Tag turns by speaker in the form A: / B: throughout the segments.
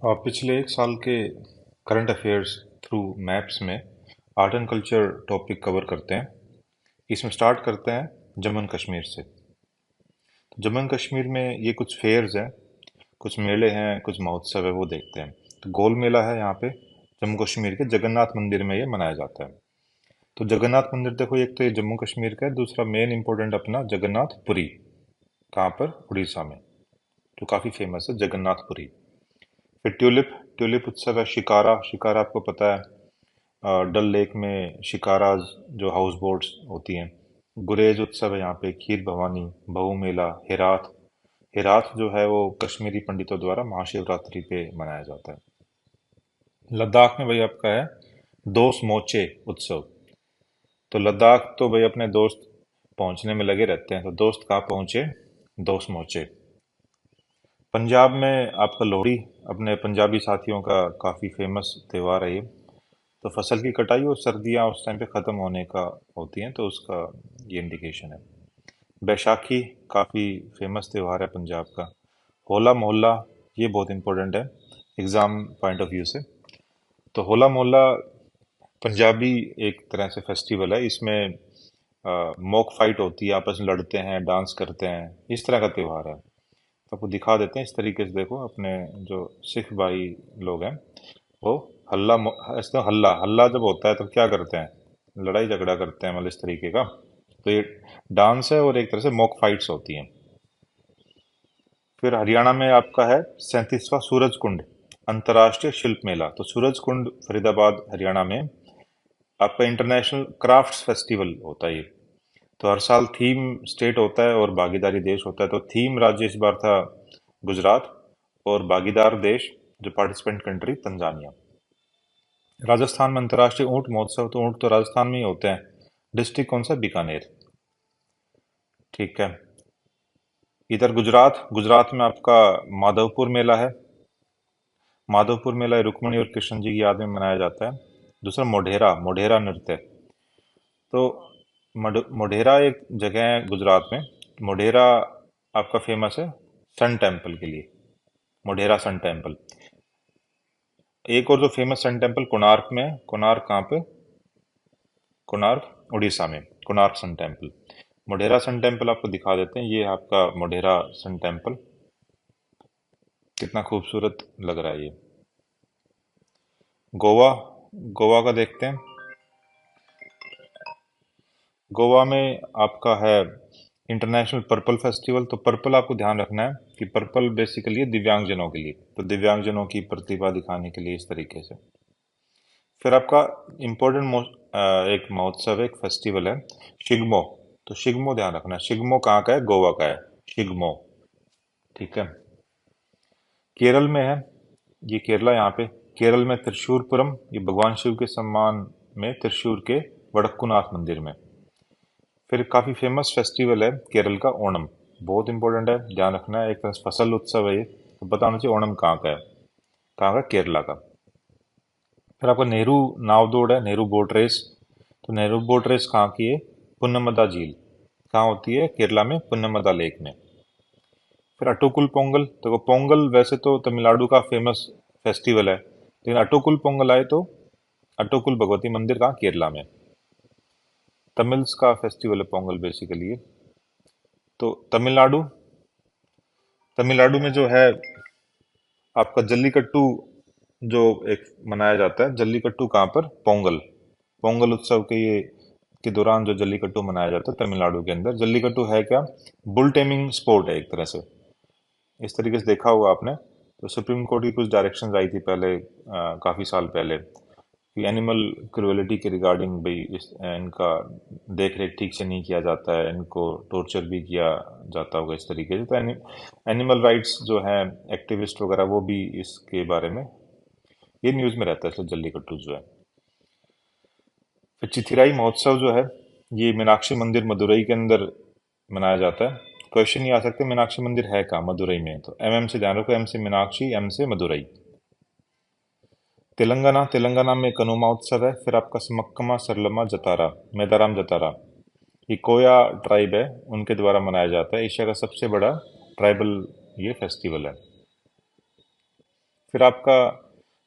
A: पिछले एक साल के करंट अफेयर्स थ्रू मैप्स में art and culture topic cover करते हैं। इसमें स्टार्ट करते हैं जम्मू एंड कश्मीर से। तो जम्मू एंड कश्मीर में ये कुछ फेयर्स हैं, कुछ मेले हैं, कुछ महोत्सव है, वो देखते हैं। तो गोल मेला है यहाँ पे जम्मू कश्मीर के जगन्नाथ मंदिर में ये मनाया जाता है। तो जगन्नाथ मंदिर देखो, एक तो ये जम्मू कश्मीर का है, दूसरा मेन इंपॉर्टेंट अपना जगन्नाथपुरी। कहाँ पर? उड़ीसा में। जो काफ़ी फेमस है जगन्नाथपुरी। फिर ट्यूलिप ट्यूलिप उत्सव है। शिकारा शिकारा आपको पता है, डल लेक में शिकाराज जो हाउस बोट्स होती हैं। गुरेज उत्सव है यहाँ पे, खीर भवानी, बहु मेला, हेराथ। हेराथ जो है वो कश्मीरी पंडितों द्वारा महाशिवरात्रि पे मनाया जाता है। लद्दाख में भाई आपका है दोस्त मोचे उत्सव। तो लद्दाख तो भाई अपने दोस्त पहुंचने में लगे रहते हैं, तो दोस्त कहाँ पहुंचे? दोस्त मोचे। पंजाब में आपका लोहड़ी अपने पंजाबी साथियों का काफ़ी फेमस त्यौहार है ये। तो फसल की कटाई और सर्दियाँ उस टाइम पे ख़त्म होने का होती हैं, तो उसका ये इंडिकेशन है। बैसाखी काफ़ी फेमस त्यौहार है पंजाब का। होला मोहल्ला, ये बहुत इंपॉर्टेंट है एग्ज़ाम पॉइंट ऑफ व्यू से। तो होला मोहल्ला पंजाबी एक तरह से फेस्टिवल है। इसमें मॉक फाइट होती है, आपस में लड़ते हैं, डांस करते हैं, इस तरह का त्यौहार है। तो आपको दिखा देते हैं इस तरीके से। देखो अपने जो सिख भाई लोग हैं वो ऐसे तो हल्ला हल्ला जब होता है तो क्या करते हैं? लड़ाई झगड़ा करते हैं, मतलब इस तरीके का। तो ये डांस है और एक तरह से मॉक फाइट्स होती हैं। फिर हरियाणा में आपका है 37वां सूरज कुंड अंतर्राष्ट्रीय शिल्प मेला। तो सूरज कुंड फरीदाबाद हरियाणा में आपका इंटरनेशनल क्राफ्ट्स फेस्टिवल होता है ये। तो हर साल थीम स्टेट होता है और भागीदारी देश होता है। तो थीम राज्य इस बार था गुजरात, और भागीदार देश जो पार्टिसिपेंट कंट्री तंजानिया। राजस्थान में अंतर्राष्ट्रीय ऊंट महोत्सव। तो ऊंट तो राजस्थान में ही होते हैं। डिस्ट्रिक्ट कौन सा? बीकानेर। ठीक है। इधर गुजरात गुजरात में आपका माधवपुर मेला है। माधवपुर मेला रुक्मणी और कृष्ण जी की याद में मनाया जाता है। दूसरा मोढेरा मोढेरा नृत्य। तो मोढेरा एक जगह है गुजरात में। मोढेरा आपका फेमस है सन टेम्पल के लिए। Modhera sun temple. एक और जो फेमस सन टेम्पल कोणार्क में है। कोणार्क कहाँ पे? कोणार्क उड़ीसा में। Konark sun temple. Modhera sun temple आपको दिखा देते हैं। ये है आपका मोढेरा सन टेम्पल। कितना खूबसूरत लग रहा है ये। गोवा गोवा का देखते हैं। गोवा में आपका है इंटरनेशनल पर्पल फेस्टिवल। तो पर्पल आपको ध्यान रखना है कि पर्पल बेसिकली है दिव्यांगजनों के लिए। तो दिव्यांगजनों की प्रतिभा दिखाने के लिए इस तरीके से। फिर आपका इम्पोर्टेंट एक महोत्सव है, एक फेस्टिवल है शिग्मो। तो शिग्मो ध्यान रखना है। शिग्मो कहाँ का है? गोवा का है शिग्मो। ठीक है। केरल में है, ये केरला यहाँ पे। केरल में त्रिशूरपुरम, ये भगवान शिव के सम्मान में त्रिशूर के वडक्कुनाथ मंदिर में। फिर काफी फेमस फेस्टिवल है केरल का ओणम। बहुत इंपॉर्टेंट है, ध्यान रखना है। एक तरह से फसल उत्सव है ये, तो पता होना चाहिए ओणम कहाँ का है। कहाँ का? केरला का। फिर आपका नेहरू नाव दौड़ है, नेहरू बोट रेस। तो नेहरू बोट रेस कहाँ की है? पुन्नमदा झील। कहाँ होती है? केरला में, पुन्नमदा लेक में। फिर अटोकुल पोंगल। तो पोंगल वैसे तो तमिलनाडु का फेमस फेस्टिवल है, लेकिन अटोकुल पोंगल आए तो अटोकुल भगवती मंदिर कहाँ? केरला में। तमिल्स का फेस्टिवल है पोंगल बेसिकली ये। तो तमिलनाडु तमिलनाडु में जो है आपका जल्लीकट्टू, जो एक मनाया जाता है जल्लीकट्टू। कहाँ पर? पोंगल। पोंगल उत्सव के दौरान जो जल्लीकट्टू मनाया जाता है तमिलनाडु के अंदर। जल्लीकट्टू है क्या? बुल टेमिंग स्पोर्ट है एक तरह से। इस तरीके से देखा होगा आपने। तो सुप्रीम कोर्ट की कुछ डायरेक्शंस आई थी पहले, काफी साल पहले, कि एनिमल क्रुएलिटी के रिगार्डिंग भाई इनका देख रेख ठीक से नहीं किया जाता है, इनको टॉर्चर भी किया जाता होगा इस तरीके से। तो एनिमल राइट्स जो है एक्टिविस्ट वगैरह, वो भी इसके बारे में ये न्यूज़ में रहता है, इसलिए जल्लीकट्टू जो है। फिर चिथिराई महोत्सव जो है, ये मीनाक्षी मंदिर मदुरई के अंदर मनाया जाता है। क्वेश्चन ये आ सकते हैं मीनाक्षी मंदिर है कहाँ? मदुरई में। तो एम से ध्यान रखो, एम से मीनाक्षी, एम से मदुरई। तेलंगाना तेलंगाना में कनुमा उत्सव है। फिर आपका समक्कमा सरलमा जतारा, मेदाराम जतारा, ये कोया ट्राइब है, उनके द्वारा मनाया जाता है। एशिया का सबसे बड़ा ट्राइबल ये फेस्टिवल है। फिर आपका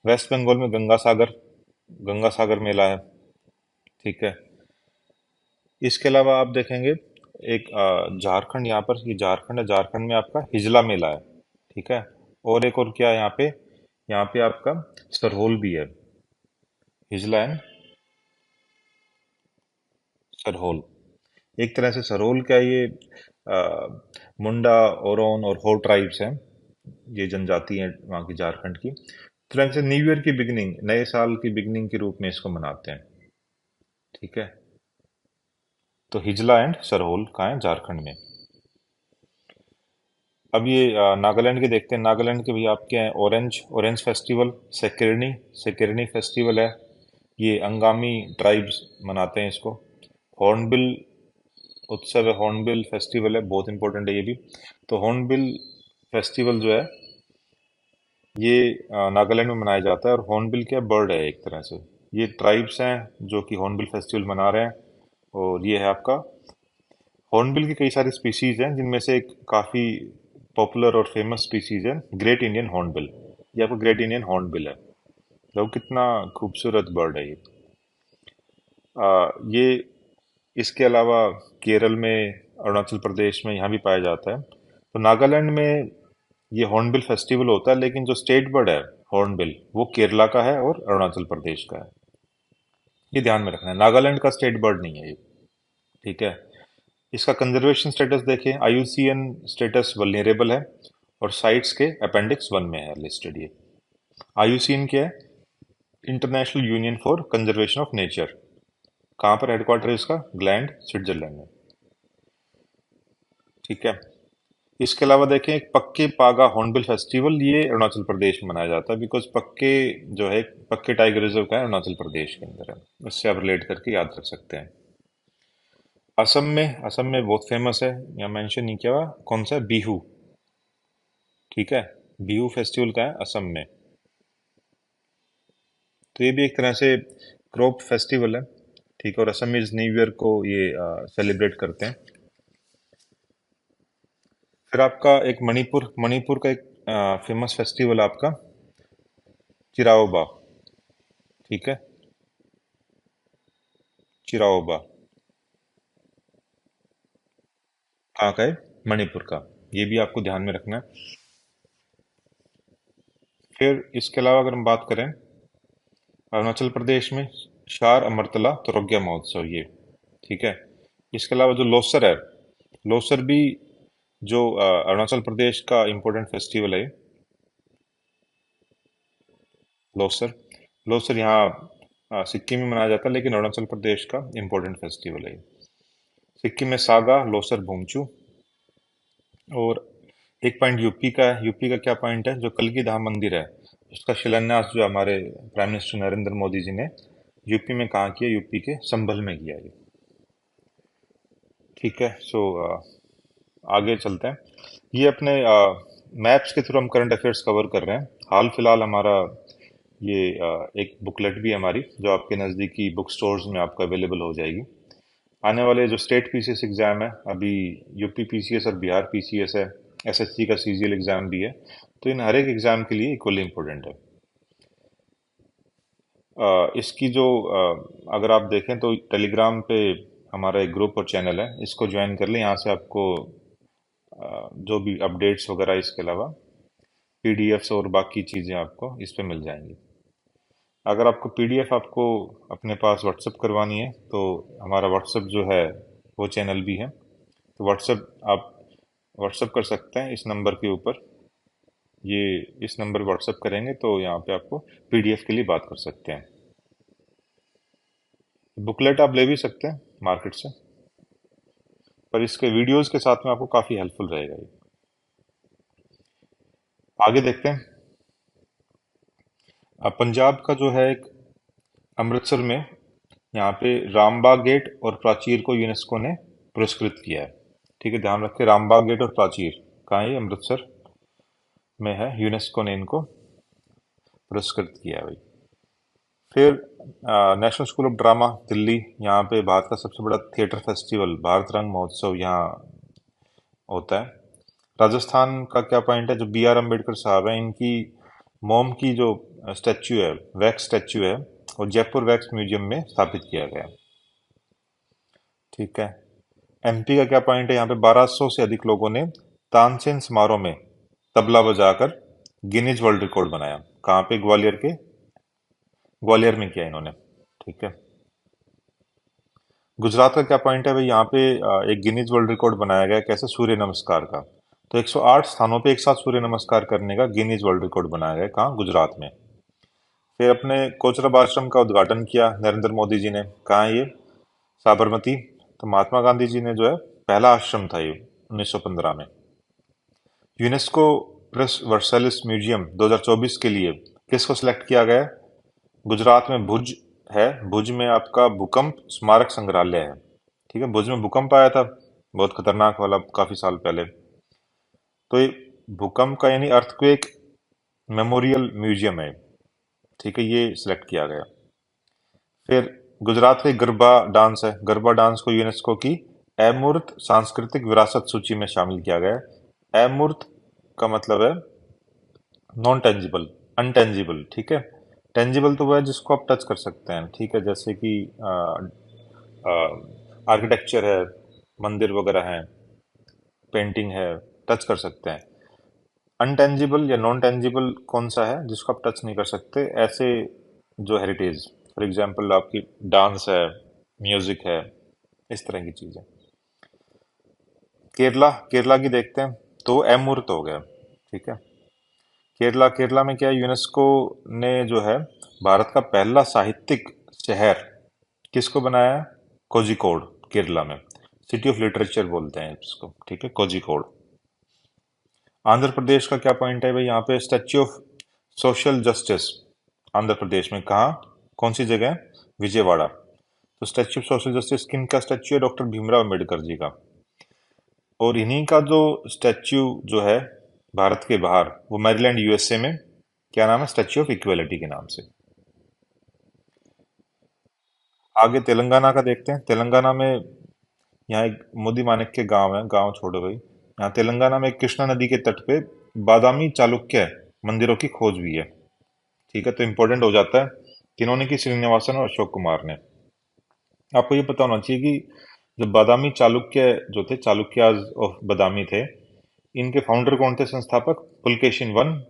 A: वेस्ट बंगाल में गंगा सागर मेला है। ठीक है। इसके अलावा आप देखेंगे एक झारखंड, यहाँ पर ये झारखंड है, झारखंड में आपका हिजला मेला है। ठीक है। और एक और क्या है यहाँ पे आपका सरहोल भी है। हिजला एंड सरहोल। एक तरह से सरहोल क्या है, ये मुंडा, ओरोन और हो ट्राइब्स हैं, ये जनजाति हैं वहाँ की, झारखंड की। तरह से न्यू ईयर की बिगिनिंग, नए साल की बिगिनिंग के रूप में इसको मनाते हैं। ठीक है। तो हिजला एंड सरहोल कहाँ है? झारखंड में। अब ये नागालैंड के देखते हैं। नागालैंड के भी आपके हैं ऑरेंज ऑरेंज फेस्टिवल, सेकेरनी सेकेरनी फेस्टिवल है। ये अंगामी ट्राइब्स मनाते हैं इसको। हॉर्नबिल उत्सव है, हॉर्नबिल फेस्टिवल है, बहुत इंपॉर्टेंट है ये भी। तो हॉर्नबिल फेस्टिवल जो है ये नागालैंड में मनाया जाता है। और हॉर्नबिल क्या बर्ड है एक तरह से। ये ट्राइब्स हैं जो कि हॉर्नबिल फेस्टिवल मना रहे हैं। और ये है आपका हॉर्नबिल की कई सारी स्पीसीज हैं, जिनमें से एक काफ़ी पॉपुलर और फेमस स्पीसीज है ग्रेट इंडियन हॉर्नबिल। ये आपको ग्रेट इंडियन हॉर्नबिल है। तो कितना खूबसूरत बर्ड है ये। ये इसके अलावा केरल में, अरुणाचल प्रदेश में यहाँ भी पाया जाता है। तो नागालैंड में ये हॉर्नबिल फेस्टिवल होता है, लेकिन जो स्टेट बर्ड है हॉर्नबिल, वो केरला का है और अरुणाचल प्रदेश का है। ये ध्यान में रखना है, नागालैंड का स्टेट बर्ड नहीं है ये। ठीक है। इसका कंजर्वेशन स्टेटस देखें, आईयूसीएन स्टेटस वल्नरेबल है और साइट्स के अपेंडिक्स 1 में है लिस्टेड ये। आईयूसीएन क्या है? International union for conservation of nature. कहाँ पर हेडक्वार्टर है इसका? ग्लैंड, स्विट्जरलैंड में। ठीक है। इसके अलावा देखें एक पक्के पागा हॉर्नबिल फेस्टिवल, ये अरुणाचल प्रदेश में मनाया जाता है, बिकॉज पक्के जो है, पक्के टाइगर रिजर्व का है, अरुणाचल प्रदेश के अंदर है। उससे आप रिलेट करके याद रख सकते हैं। असम में बहुत फेमस है, यहाँ मेंशन नहीं किया हुआ, कौन सा? बिहू। ठीक है। बिहू फेस्टिवल का है असम में। तो ये भी एक तरह से क्रॉप फेस्टिवल है। ठीक है। और असमीज न्यू ईयर को ये सेलिब्रेट करते हैं। फिर आपका एक मणिपुर मणिपुर का एक फेमस फेस्टिवल आपका चिराओबा। ठीक है। चिराओबा कहाँ का है? मणिपुर का। ये भी आपको ध्यान में रखना है। फिर इसके अलावा अगर हम बात करें अरुणाचल प्रदेश में, शार अमरतला तोरग्या महोत्सव ये। ठीक है। इसके अलावा जो लोसर है, लोसर भी जो अरुणाचल प्रदेश का इम्पोर्टेंट फेस्टिवल है। लोसर लोसर यहाँ सिक्किम में मनाया जाता है, लेकिन अरुणाचल प्रदेश का इम्पोर्टेंट फेस्टिवल है। सिक्किम में सागा, लोसर, भूमचू। और एक पॉइंट यूपी का है। यूपी का क्या पॉइंट है? जो कल्कि धाम मंदिर है, उसका शिलान्यास जो हमारे प्राइम मिनिस्टर नरेंद्र मोदी जी ने यूपी में कहाँ किया? यूपी के संभल में किया है। ठीक है। सो आगे चलते हैं। ये अपने मैप्स के थ्रू हम करंट अफेयर्स कवर कर रहे हैं। हाल फिलहाल हमारा ये एक बुकलेट भी है हमारी, जो आपके नज़दीकी बुक स्टोर्स में आपको अवेलेबल हो जाएगी। आने वाले जो स्टेट पीसीएस एग्जाम है, अभी यूपी पीसीएस और बिहार पीसीएस है, एसएससी का सीजीएल एग्जाम भी है। तो इन हर एक एग्जाम के लिए इक्वली इम्पोर्टेंट है। इसकी जो अगर आप देखें तो टेलीग्राम पे हमारा एक ग्रुप और चैनल है, इसको ज्वाइन कर लें। यहाँ से आपको जो भी अपडेट्स वगैरह, इसके अलावा पीडीएफ्स और बाकी चीज़ें आपको इस पे मिल जाएंगी। अगर आपको पीडीएफ आपको अपने पास व्हाट्सएप करवानी है, तो हमारा व्हाट्सएप जो है वो चैनल भी है। तो व्हाट्सएप आप व्हाट्सएप कर सकते हैं इस नंबर के ऊपर। ये इस नंबर पर व्हाट्सएप करेंगे तो यहाँ पे आपको पीडीएफ के लिए बात कर सकते हैं। बुकलेट आप ले भी सकते हैं मार्केट से, पर इसके वीडियोस के साथ में आपको काफ़ी हेल्पफुल रहेगा ये। आगे देखते हैं। अब पंजाब का जो है एक अमृतसर में, यहाँ पे रामबाग गेट और प्राचीर को यूनेस्को ने पुरस्कृत किया है। ठीक है। ध्यान रखें, रामबाग गेट और प्राचीर कहाँ है? ये अमृतसर में है। यूनेस्को ने इनको पुरस्कृत किया है भाई। फिर national school of drama Delhi, यहाँ पे भारत का सबसे बड़ा थिएटर फेस्टिवल भारत रंग महोत्सव यहाँ होता है। राजस्थान का क्या पॉइंट है? जो बी आर अम्बेडकर साहब हैं, इनकी मोम की जो स्टैच्यू है, वैक्स स्टैच्यू है, वो जयपुर वैक्स म्यूजियम में स्थापित किया गया। ठीक है। एमपी का क्या पॉइंट है, यहाँ पे 1200 से अधिक लोगों ने तानसेन समारोह में तबला बजाकर गिनीज वर्ल्ड रिकॉर्ड बनाया। कहाँ पे? ग्वालियर में किया इन्होंने। ठीक है। गुजरात का क्या पॉइंट है भाई, यहाँ पे एक गिनीज वर्ल्ड रिकॉर्ड बनाया गया, कैसे? सूर्य नमस्कार का। तो 108 स्थानों पे एक साथ सूर्य नमस्कार करने का गिनीज वर्ल्ड रिकॉर्ड बनाया गया। कहाँ? गुजरात में। फिर अपने कोचरब आश्रम का उद्घाटन किया नरेंद्र मोदी जी ने। कहाँ है ये? साबरमती। तो महात्मा गांधी जी ने जो है, पहला आश्रम था ये 1915 में। यूनेस्को प्रेस वर्सेलिस म्यूजियम 2024 के लिए किसको सिलेक्ट किया गया है? गुजरात में भुज है। भुज में आपका भूकंप स्मारक संग्रहालय है। ठीक है। भुज में भूकंप आया था, बहुत खतरनाक वाला, काफी साल पहले। तो ये भूकंप का यानी अर्थक्वेक मेमोरियल म्यूजियम है। ठीक है, ये सिलेक्ट किया गया। फिर गुजरात का एक गरबा डांस है। गरबा डांस को यूनेस्को की अमूर्त सांस्कृतिक विरासत सूची में शामिल किया गया है। अमूर्त का मतलब है नॉन टेंजिबल, अनटेंजिबल। ठीक है। टेंजिबल तो वह है जिसको आप टच कर सकते हैं। ठीक है, जैसे कि आर्किटेक्चर है, मंदिर वगैरह हैं, पेंटिंग है, टच कर सकते हैं। अनटेंजिबल या नॉन टेंजिबल कौन सा है जिसको आप टच नहीं कर सकते? ऐसे जो हेरिटेज, फॉर एग्जांपल आपकी डांस है, म्यूजिक है, इस तरह की चीजें। केरला, केरला की देखते हैं। तो अमूर्त हो गया। ठीक है। केरला, केरला में क्या है, यूनेस्को ने जो है भारत का पहला साहित्यिक शहर किसको बनाया है? कोझिकोड, केरला में। सिटी ऑफ लिटरेचर बोलते हैं इसको। ठीक है, कोझिकोड। आंध्र प्रदेश का क्या पॉइंट है भाई, यहाँ पे statue of social justice Andhra Pradesh में। कहाँ? कौन सी जगह है? विजयवाड़ा। तो स्टैच्यू ऑफ सोशल जस्टिस किन का स्टैच्यू है? डॉक्टर भीमराव अम्बेडकर जी का। और इन्हीं का जो स्टैच्यू जो है भारत के बाहर, वो मैरीलैंड यूएसए में, क्या नाम है? स्टैच्यू ऑफ इक्वेलिटी के नाम से। आगे तेलंगाना का देखते हैं। तेलंगाना में यहाँ एक मोदी मानिक के गांव है, गांव छोड़ो भाई। यहाँ तेलंगाना में कृष्णा नदी के तट पे बादामी चालुक्य मंदिरों की खोज हुई है। ठीक है। तो इम्पोर्टेंट हो जाता है, किन्होंने की? श्रीनिवासन और अशोक कुमार ने। आपको ये पता होना चाहिए कि जो बादामी चालुक्य जो थे, चालुक्याज ऑफ बादामी थे, इनके फाउंडर कौन थे? संस्थापक पुलकेशिन वन।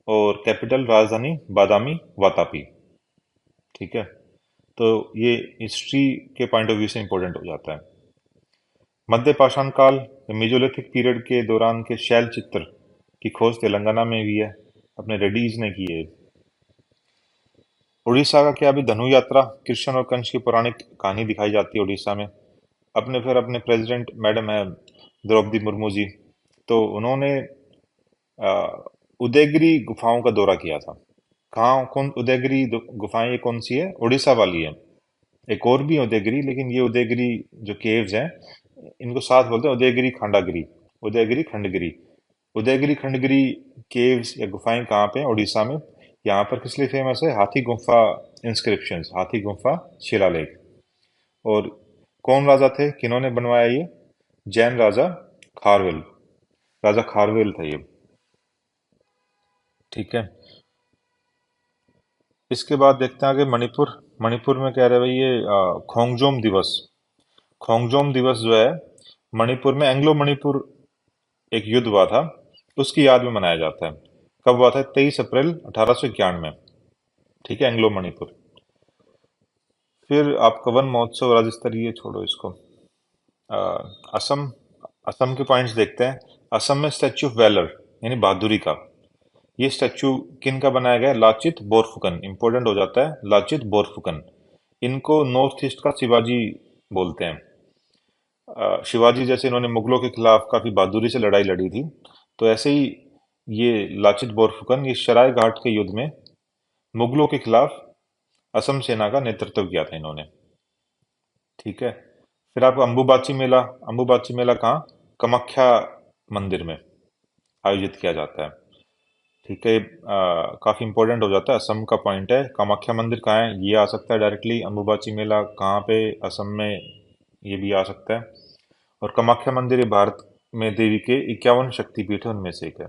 A: और कैपिटल राजधानी बादामी वातापी। ठीक है। तो ये हिस्ट्री के पॉइंट ऑफ व्यू से इंपॉर्टेंट हो जाता है। मध्य पाषाण काल, मेजोलिथिक पीरियड के दौरान के शैल चित्र की खोज तेलंगाना में हुई है, अपने रेड्डीज ने की है। उड़ीसा का क्या? अभी धनु यात्रा, कृष्ण और कंस की पौराणिक कहानी दिखाई जाती है उड़ीसा में। अपने प्रेसिडेंट मैडम है द्रौपदी मुर्मू जी, तो उन्होंने अ, उदयगिरी गुफाओं का दौरा किया था। कहाँ? कौन उदयगिरी गुफाएं? ये कौन सी है? उड़ीसा वाली है। एक और भी है उदयगिरी, लेकिन ये उदयगिरी जो केव्स हैं, इनको साथ बोलते हैं उदयगिरी खंडागिरी, उदयगिरी खंडगिरी। उदयगिरी खंडगिरी केव्स या गुफाएं कहाँ पे हैं? उड़ीसा में। यहाँ पर किस लिए फेमस है? हाथी गुम्फा इंस्क्रिप्शंस, हाथी गुम्फा शिलालेख। और कौन राजा थे, किन्होंने बनवाया ये? जैन राजा खारवेल, राजा खारवेल था ये। ठीक है। इसके बाद देखते हैं आगे मणिपुर। मणिपुर में कह रहे भाई ये खोंगजोम दिवस। खोंगजोम दिवस जो है, मणिपुर में एंग्लो मणिपुर एक युद्ध हुआ था, उसकी याद में मनाया जाता है। कब हुआ था? 23 अप्रैल 1891। ठीक है, एंग्लो मणिपुर। फिर आपका वन महोत्सव राज्य स्तरीय, छोड़ो इसको। अ, असम, असम के पॉइंट्स देखते हैं। असम में स्टैच्यू ऑफ वैलर यानी बहादुरी का, ये स्टैच्यू किन का बनाया गया है? लाचित बोरफुकन। इंपॉर्टेंट हो जाता है, लाचित बोरफुकन। इनको नॉर्थ ईस्ट का शिवाजी बोलते हैं। शिवाजी जैसे इन्होंने मुगलों के खिलाफ काफी बहादुरी से लड़ाई लड़ी थी, तो ऐसे ही ये लाचित बोरफुकन, ये शराय घाट के युद्ध में मुगलों के खिलाफ असम सेना का नेतृत्व किया था इन्होंने। ठीक है। फिर आपका अम्बुबाची मेला। अम्बुबाची मेला कहाँ? कामाख्या मंदिर में आयोजित किया जाता है। ठीक है। काफी इंपॉर्टेंट हो जाता है, असम का पॉइंट है। कामाख्या मंदिर कहाँ है? ये आ सकता है डायरेक्टली। अम्बुबाची मेला कहाँ पे? असम में। ये भी आ सकता है। और कामाख्या मंदिर ये भारत में देवी के 51 शक्तिपीठ है, उनमें से एक है।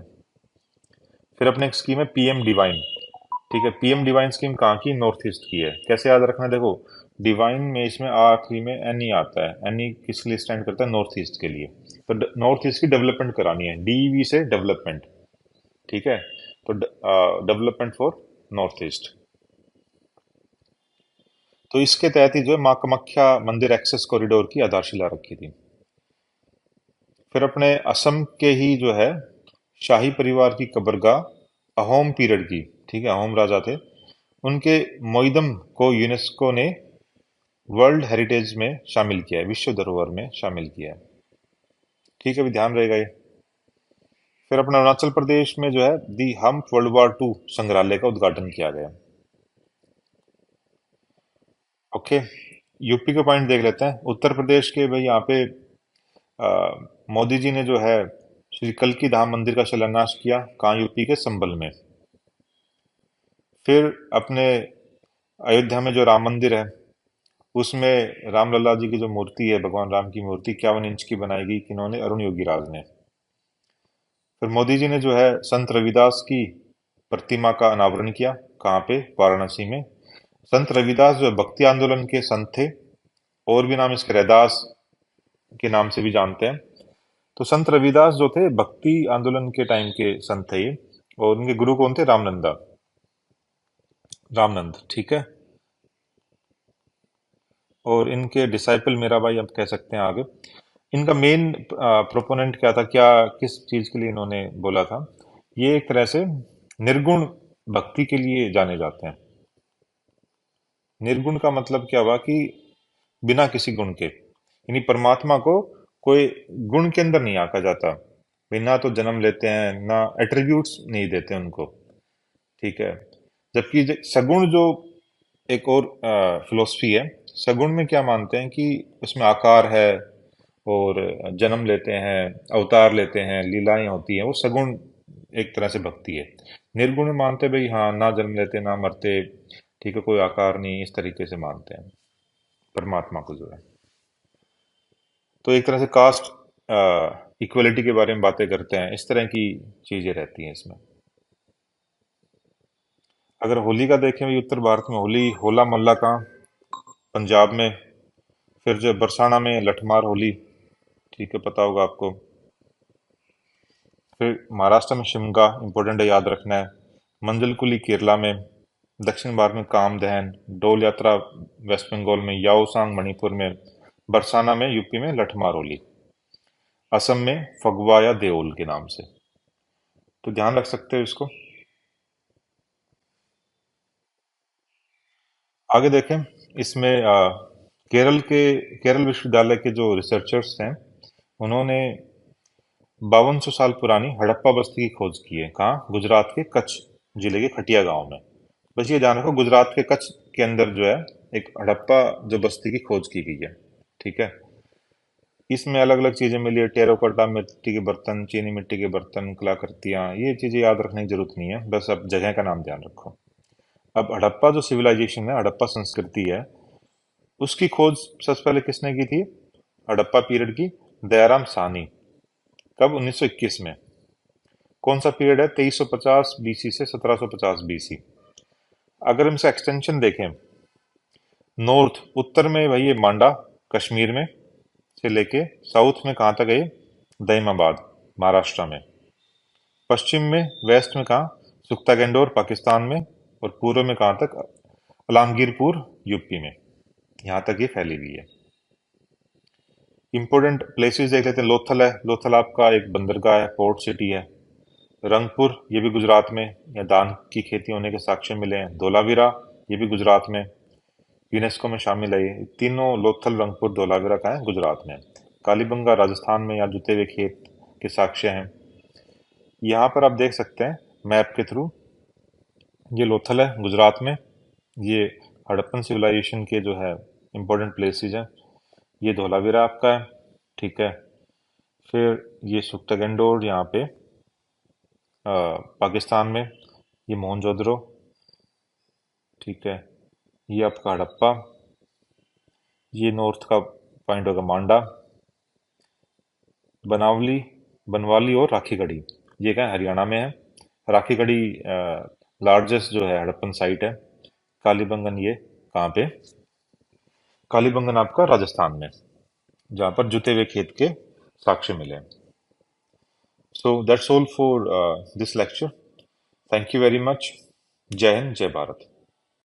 A: फिर अपने एक स्कीम है पीएम डिवाइन। ठीक है। पीएम डिवाइन स्कीम कहाँ की? नॉर्थ ईस्ट की है। कैसे याद रखना है? देखो, डिवाइन में इसमें आखिरी में एन ई आता है। एन ई किस लिए स्टैंड करता है? नॉर्थ ईस्ट के लिए। तो नॉर्थ ईस्ट की डेवलपमेंट करानी है, डीईवी से डेवलपमेंट। ठीक है। तो डेवलपमेंट फॉर नॉर्थ ईस्ट। तो इसके तहत ही जो है माँ कामाख्या मंदिर एक्सेस कॉरिडोर की आधारशिला रखी थी। फिर अपने असम के ही जो है शाही परिवार की कब्रगाह अहोम पीरियड की, ठीक है, अहोम राजा थे, उनके मोइदम को यूनेस्को ने वर्ल्ड हेरिटेज में शामिल किया है, विश्व धरोहर में शामिल किया है। ठीक है, भी ध्यान रहेगा ये। फिर अपना अरुणाचल प्रदेश में जो है दी हम्प वर्ल्ड वॉर 2 संग्रहालय का उद्घाटन किया गया। ओके। यूपी के पॉइंट देख लेते हैं। उत्तर प्रदेश के भाई यहाँ पे मोदी जी ने जो है श्री कल्की धाम मंदिर का शिलान्यास किया। कहाँ? यूपी के संभल में। फिर अपने अयोध्या में जो राम मंदिर है, उसमें रामलला जी की जो मूर्ति है, भगवान राम की मूर्ति 51 इंच की बनाई गई। किन्होंने? अरुण योगी राज ने। फिर मोदी जी ने जो है संत रविदास की प्रतिमा का अनावरण किया। कहाँ पे? वाराणसी में। संत रविदास जो है भक्ति आंदोलन के संत थे, और भी नाम इसके रैदास के नाम से भी जानते हैं। तो संत रविदास जो थे भक्ति आंदोलन के टाइम के संत थे ये, और उनके गुरु कौन थे? रामनंदा, रामनंद। ठीक है। और इनके डिसाइपल मीराबाई आप कह सकते हैं आगे। इनका मेन प्रोपोनेंट क्या था? क्या किस चीज के लिए इन्होंने बोला था? ये एक तरह से निर्गुण भक्ति के लिए जाने जाते हैं। निर्गुण का मतलब क्या हुआ? कि बिना किसी गुण के, यानी परमात्मा को कोई गुण के अंदर नहीं आका जाता। बिना तो जन्म लेते हैं ना, एट्रीब्यूट्स नहीं देते उनको। ठीक है। जबकि सगुण जो एक और फिलोसफी है, सगुण में क्या मानते हैं? कि उसमें आकार है, और जन्म लेते हैं, अवतार लेते हैं, लीलाएं होती हैं, वो सगुण एक तरह से भक्ति है। निर्गुण में मानते हैं भाई हाँ, ना जन्म लेते ना मरते, ठीक है, कोई आकार नहीं, इस तरीके से मानते हैं परमात्मा को जो है। तो एक तरह से कास्ट इक्वलिटी के बारे में बातें करते हैं, इस तरह की चीजें रहती हैं इसमें। अगर होली का देखें भाई, उत्तर भारत में होली, होला मोहल्ला का, पंजाब में। फिर जो बरसाना में लठमार होली, ठीक है, पता होगा आपको। फिर महाराष्ट्र में शिमगा, इंपॉर्टेंट है, याद रखना है। मंजलकुली केरला में। दक्षिण भारत में कामदहन, डोल यात्रा वेस्ट बंगाल में, याओसांग मणिपुर में, बरसाना में यूपी में लठमार होली, असम में फगवा या देओल के नाम से। तो ध्यान रख सकते हो इसको। आगे देखें। इसमें केरल विश्वविद्यालय के जो रिसर्चर्स हैं, उन्होंने 5200 साल पुरानी हड़प्पा बस्ती की खोज की है। कहाँ? गुजरात के कच्छ जिले के खटिया गांव में। बस ये ध्यान रखो, गुजरात के कच्छ के अंदर जो है एक हड़प्पा जो बस्ती की खोज की गई है। ठीक है। इसमें अलग अलग चीजें मिली है, टेराकोटा मिट्टी के बर्तन, चीनी मिट्टी के बर्तन, कलाकृतियां, ये चीजें याद रखने की जरूरत नहीं है, बस अब जगह का नाम ध्यान रखो। अब हड़प्पा जो सिविलाइजेशन है, हड़प्पा संस्कृति है, उसकी खोज सबसे पहले किसने की थी? हड़प्पा पीरियड की दयाराम साहनी। कब? 1921 में। कौन सा पीरियड है? 2350 बीसी से 1750 बीसी। अगर हम इसका एक्सटेंशन देखें, नॉर्थ उत्तर में भाई ये मांडा, कश्मीर में से लेके साउथ में कहाँ तक है? दईमाबाद, महाराष्ट्र में। पश्चिम में, वेस्ट में कहाँ? सुख्ता गंडोर, पाकिस्तान में। और पूर्व में कहाँ तक? अलामगीरपुर, यूपी में। यहाँ तक ये फैली हुई है। इंपोर्टेंट प्लेसेस देख लेते हैं। लोथल है, लोथल आपका एक बंदरगाह है, पोर्ट सिटी है। रंगपुर, ये भी गुजरात में, या धान की खेती होने के साक्ष्य मिले हैं। धोलावीरा, ये भी गुजरात में, यूनेस्को में शामिल है। ये तीनों, लोथल, रंगपुर, धोलावीरा का है गुजरात में। कालीबंगा राजस्थान में, या जुते हुए खेत के साक्ष्य हैं। यहाँ पर आप देख सकते हैं मैप के थ्रू, ये लोथल है गुजरात में। ये हड़प्पन सिविलाइजेशन के जो है इंपॉर्टेंट प्लेसेस हैं। ये धोलावीरा आपका है। ठीक है। फिर ये सुख्तागंडोर यहाँ पे पाकिस्तान में। ये मोहनजोदड़ो। ठीक है। ये आपका हड़प्पा। ये नॉर्थ का पॉइंट होगा मांडा, बनावली, बनवाली और राखीगढ़ी। ये क्या है? हरियाणा में है। राखीगढ़ी लार्जेस्ट जो है हड़प्पन साइट है। कालीबंगन ये कहाँ पे? कालीबंगन आपका राजस्थान में, जहाँ पर जुते हुए खेत के साक्ष्य मिले हैं। So that's all for this lecture. Thank you very much. जय हिंद, जय भारत।